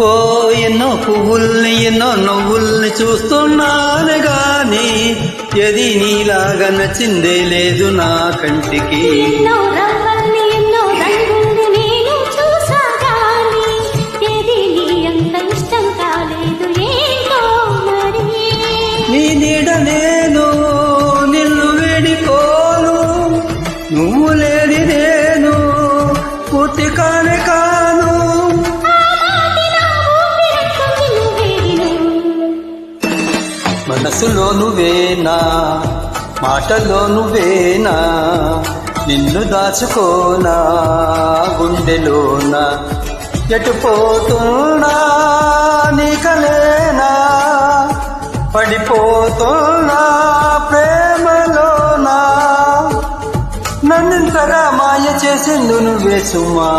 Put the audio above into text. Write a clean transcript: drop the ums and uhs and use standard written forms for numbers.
ఓ ఎన్నో పువ్వుల్ని ఎన్నో నవ్వుల్ని చూస్తున్నాను గాని ఎది నీలాగా నచ్చిందే లేదు నా కంటికి. ఎన్నో రంగుల్ని ఎన్నో రంగుల్ని నేను చూసా గాని ఎది నీ అంత ఇష్టం కాలేదు ఏంటో మరి. నీ నీడ నేను నిన్ను వేడిపోను, నువ్వు లేని నేను పూర్తి కానే కాను. మనసులో నువ్వేనా, మాటలో నువ్వేనా, నిన్ను దాచుకోనా గుండెలోనా. ఎటు పోతున్నా నీకలేనా, పడిపోతున్నా ప్రేమలోనా. నన్నింతగా మాయ చేసిందు నువ్వే సుమా.